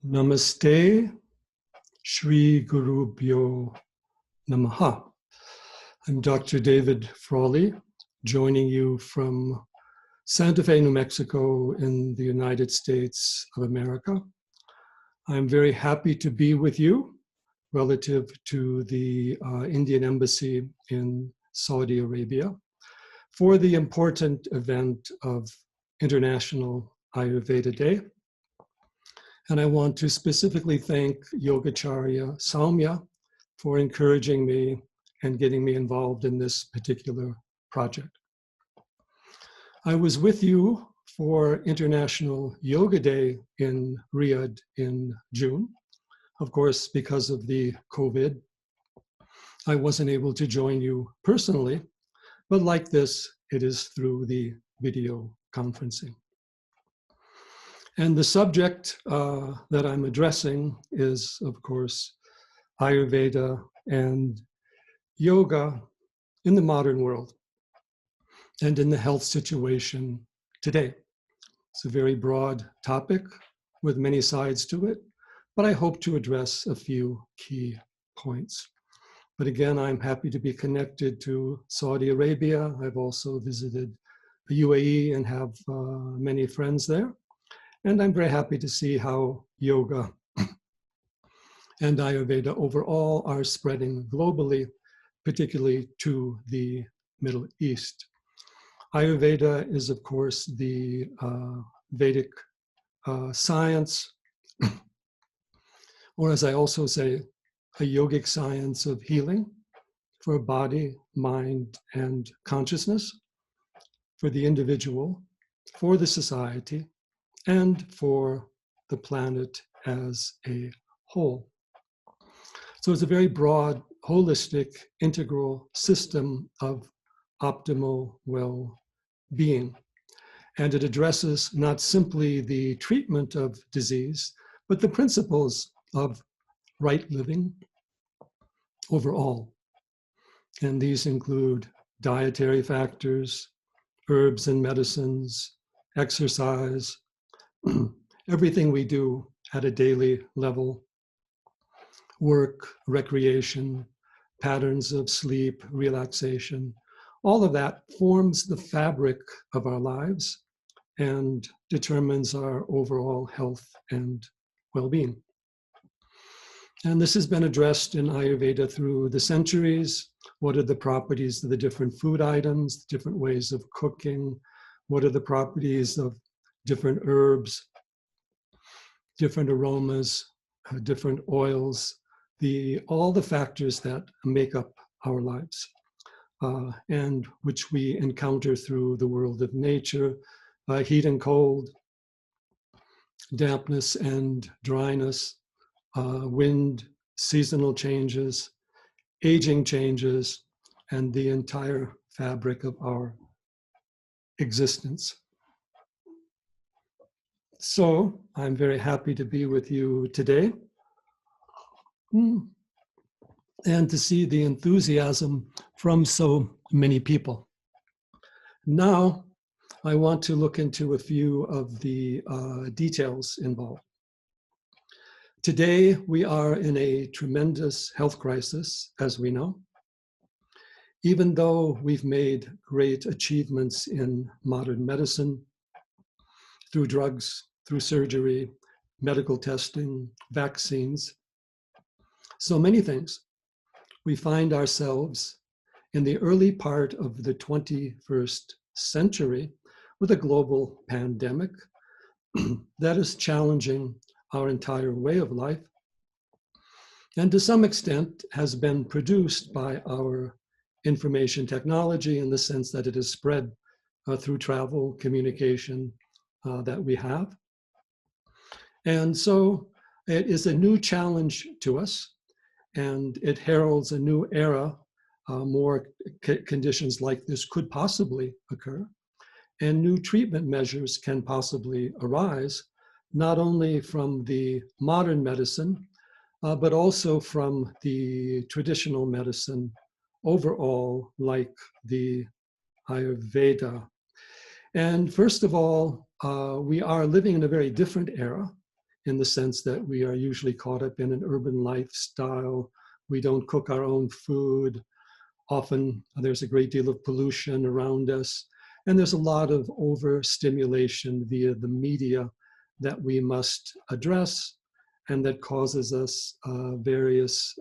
Namaste, Shri Gurubhyo Namaha. I'm Dr. David Frawley, joining you from Santa Fe, New Mexico in the United States of America. I'm very happy to be with you relative to the Indian Embassy in Saudi Arabia for the important event of International Ayurveda Day. And I want to specifically thank Yogacharya Saumya for encouraging me and getting me involved in this particular project. I was with you for International Yoga Day in Riyadh in June. Of course, because of the COVID, I wasn't able to join you personally, but like this, it is through the video conferencing. And the subject that I'm addressing is, of course, Ayurveda and yoga in the modern world and in the health situation today. It's a very broad topic with many sides to it, but I hope to address a few key points. But again, I'm happy to be connected to Saudi Arabia. I've also visited the UAE and have many friends there. And I'm very happy to see how yoga and Ayurveda overall are spreading globally, particularly to the Middle East. Ayurveda is, of course, the Vedic science, or as I also say, a yogic science of healing for body, mind, and consciousness, for the individual, for the society, and for the planet as a whole. So it's a very broad, holistic, integral system of optimal well-being. And it addresses not simply the treatment of disease, but the principles of right living overall. And these include dietary factors, herbs and medicines, exercise, everything we do at a daily level, work, recreation, patterns of sleep, relaxation, all of that forms the fabric of our lives and determines our overall health and well-being. And this has been addressed in Ayurveda through the centuries. What are the properties of the different food items, different ways of cooking? What are the properties of different herbs, different aromas, different oils, all the factors that make up our lives, and which we encounter through the world of nature, heat and cold, dampness and dryness, wind, seasonal changes, aging changes, and the entire fabric of our existence. So I'm very happy to be with you today and to see the enthusiasm from so many people. Now, I want to look into a few of the details involved. Today, we are in a tremendous health crisis, as we know. Even though we've made great achievements in modern medicine, through drugs, through surgery, medical testing, vaccines, so many things, we find ourselves in the early part of the 21st century with a global pandemic that is challenging our entire way of life, and to some extent has been produced by our information technology in the sense that it is spread through travel, communication that we have. And so it is a new challenge to us, and it heralds a new era. More conditions like this could possibly occur, and new treatment measures can possibly arise, not only from the modern medicine, but also from the traditional medicine overall, like the Ayurveda. And first of all, we are living in a very different era, in the sense that we are usually caught up in an urban lifestyle. We don't cook our own food. Often there's a great deal of pollution around us. And there's a lot of overstimulation via the media that we must address, and that causes us various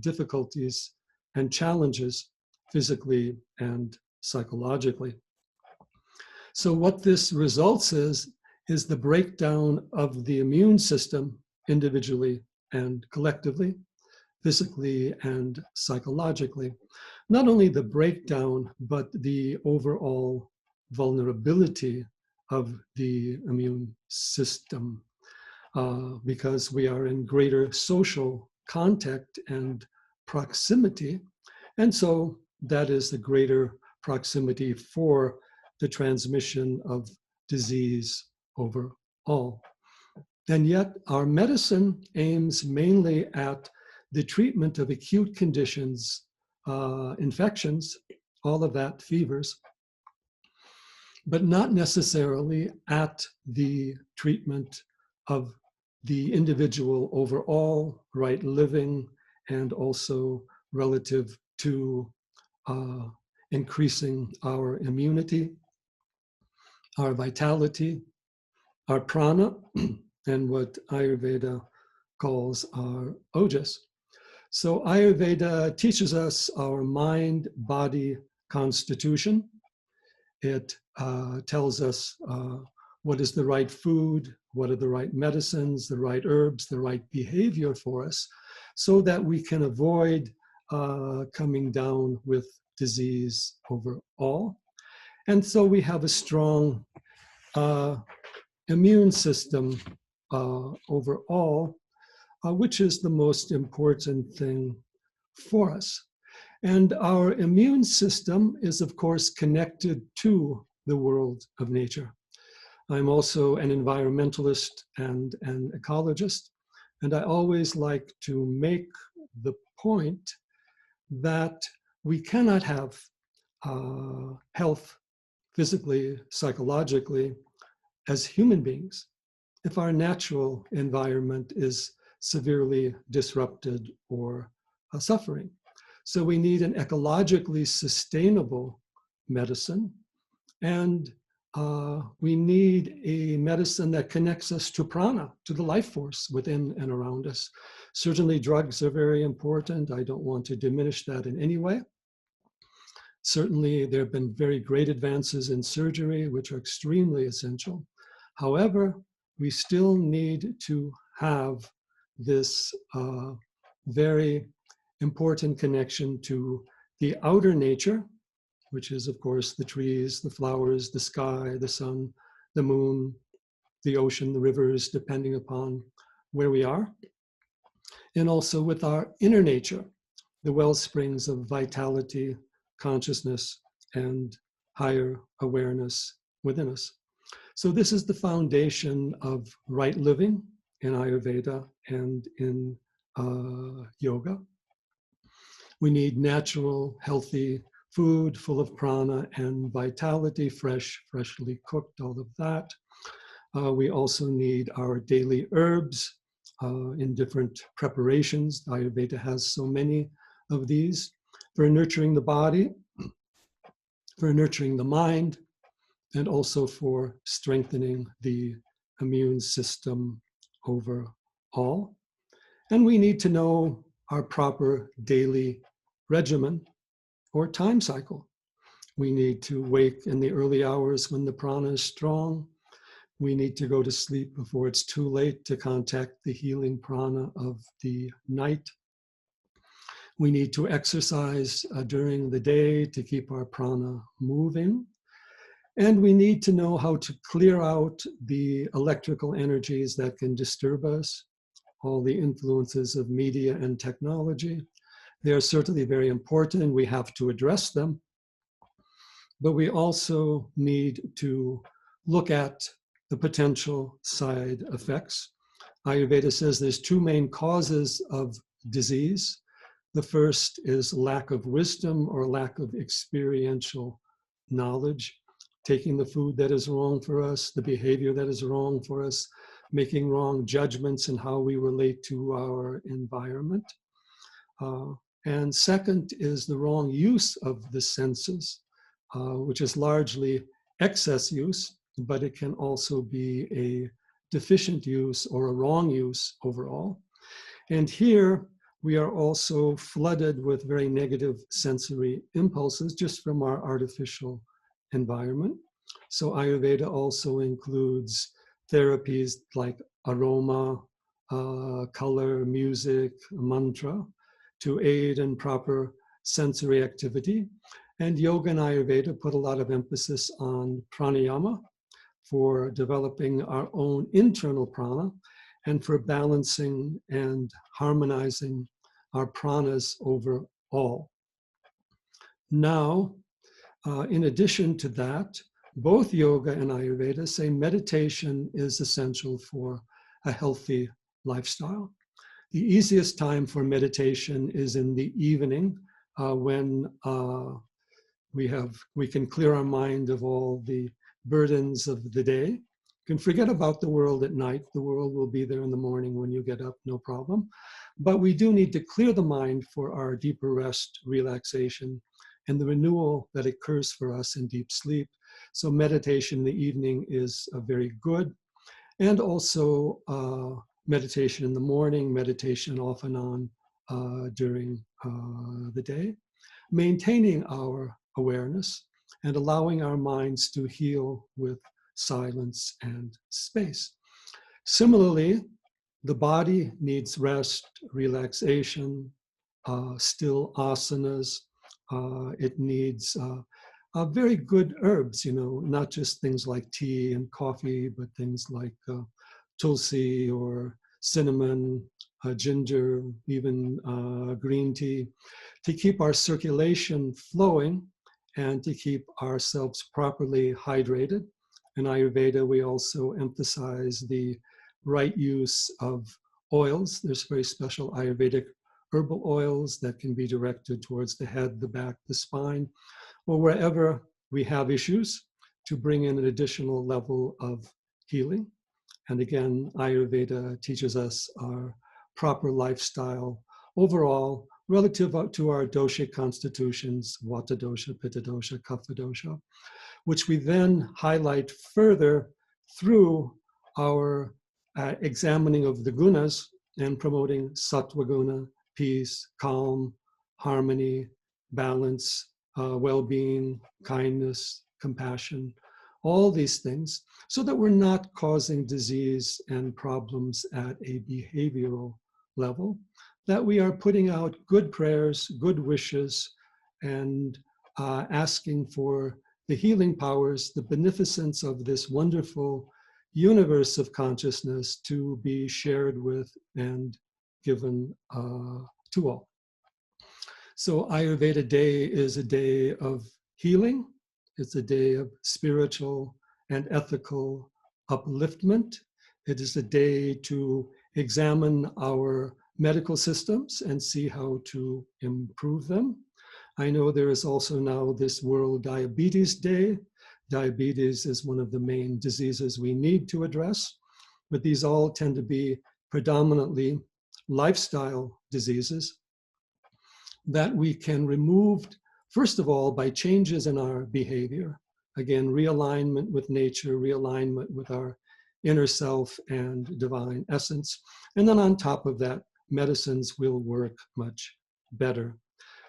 difficulties and challenges physically and psychologically. So what this results is the breakdown of the immune system individually and collectively, physically and psychologically. Not only the breakdown, but the overall vulnerability of the immune system, because we are in greater social contact and proximity. And so that is the greater proximity for the transmission of disease overall. And yet our medicine aims mainly at the treatment of acute conditions, infections, all of that, fevers, but not necessarily at the treatment of the individual overall, right living, and also relative to increasing our immunity, our vitality, our prana, and what Ayurveda calls our ojas. So Ayurveda teaches us our mind-body constitution. It tells us what is the right food, what are the right medicines, the right herbs, the right behavior for us, so that we can avoid coming down with disease overall. And so we have a strong immune system overall, which is the most important thing for us. And our immune system is, of course, connected to the world of nature. I'm also an environmentalist and an ecologist, and I always like to make the point that we cannot have health physically, psychologically, as human beings if our natural environment is severely disrupted or suffering. So we need an ecologically sustainable medicine, and we need a medicine that connects us to prana, to the life force within and around us. Certainly drugs are very important. I don't want to diminish that in any way. Certainly there have been very great advances in surgery, which are extremely essential. However, we still need to have this very important connection to the outer nature, which is, of course, the trees, the flowers, the sky, the sun, the moon, the ocean, the rivers, depending upon where we are. And also with our inner nature, the well springs of vitality, consciousness, and higher awareness within us. So this is the foundation of right living in Ayurveda and in yoga. We need natural, healthy food full of prana and vitality, freshly cooked, all of that. We also need our daily herbs in different preparations. Ayurveda has so many of these for nurturing the body, for nurturing the mind, and also for strengthening the immune system overall. And we need to know our proper daily regimen or time cycle. We need to wake in the early hours when the prana is strong. We need to go to sleep before it's too late to contact the healing prana of the night. We need to exercise during the day to keep our prana moving. And we need to know how to clear out the electrical energies that can disturb us, all the influences of media and technology. They are certainly very important and we have to address them. But we also need to look at the potential side effects. Ayurveda says there's two main causes of disease. The first is lack of wisdom or lack of experiential knowledge, taking the food that is wrong for us, the behavior that is wrong for us, making wrong judgments in how we relate to our environment. And second is the wrong use of the senses, which is largely excess use, but it can also be a deficient use or a wrong use overall. And here we are also flooded with very negative sensory impulses just from our artificial environment. So Ayurveda also includes therapies like aroma, color, music, mantra to aid in proper sensory activity. And Yoga and Ayurveda put a lot of emphasis on pranayama for developing our own internal prana and for balancing and harmonizing our pranas overall. Now, in addition to that, both yoga and Ayurveda say meditation is essential for a healthy lifestyle. The easiest time for meditation is in the evening when we can clear our mind of all the burdens of the day. You can forget about the world at night. The world will be there in the morning when you get up, no problem. But we do need to clear the mind for our deeper rest, relaxation, and the renewal that occurs for us in deep sleep. So meditation in the evening is very good. And also meditation in the morning, meditation off and on during the day, maintaining our awareness and allowing our minds to heal with silence and space. Similarly, the body needs rest, relaxation, still asanas. It needs very good herbs, not just things like tea and coffee, but things like tulsi or cinnamon, ginger, even green tea, to keep our circulation flowing and to keep ourselves properly hydrated. In Ayurveda, we also emphasize the right use of oils. There's very special Ayurvedic herbal oils that can be directed towards the head, the back, the spine, or wherever we have issues to bring in an additional level of healing. And again, Ayurveda teaches us our proper lifestyle overall relative to our dosha constitutions, Vata dosha, Pitta dosha, Kapha dosha, which we then highlight further through our examining of the gunas and promoting sattva guna, peace, calm, harmony, balance, well-being, kindness, compassion, all these things, so that we're not causing disease and problems at a behavioral level, that we are putting out good prayers, good wishes, and asking for the healing powers, the beneficence of this wonderful universe of consciousness to be shared with and given to all. So Ayurveda Day is a day of healing. It's a day of spiritual and ethical upliftment. It is a day to examine our medical systems and see how to improve them. I know there is also now this World Diabetes Day. Diabetes is one of the main diseases we need to address, but these all tend to be predominantly lifestyle diseases that we can remove, first of all, by changes in our behavior. Again, realignment with nature, realignment with our inner self and divine essence. And then on top of that, medicines will work much better.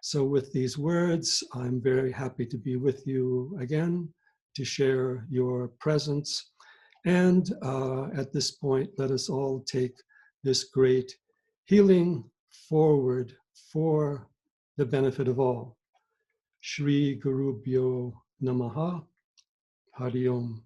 So with these words, I'm very happy to be with you again, to share your presence. And at this point, let us all take this great healing forward for the benefit of all. Shri Gurubhyo Namaha. Hari Om.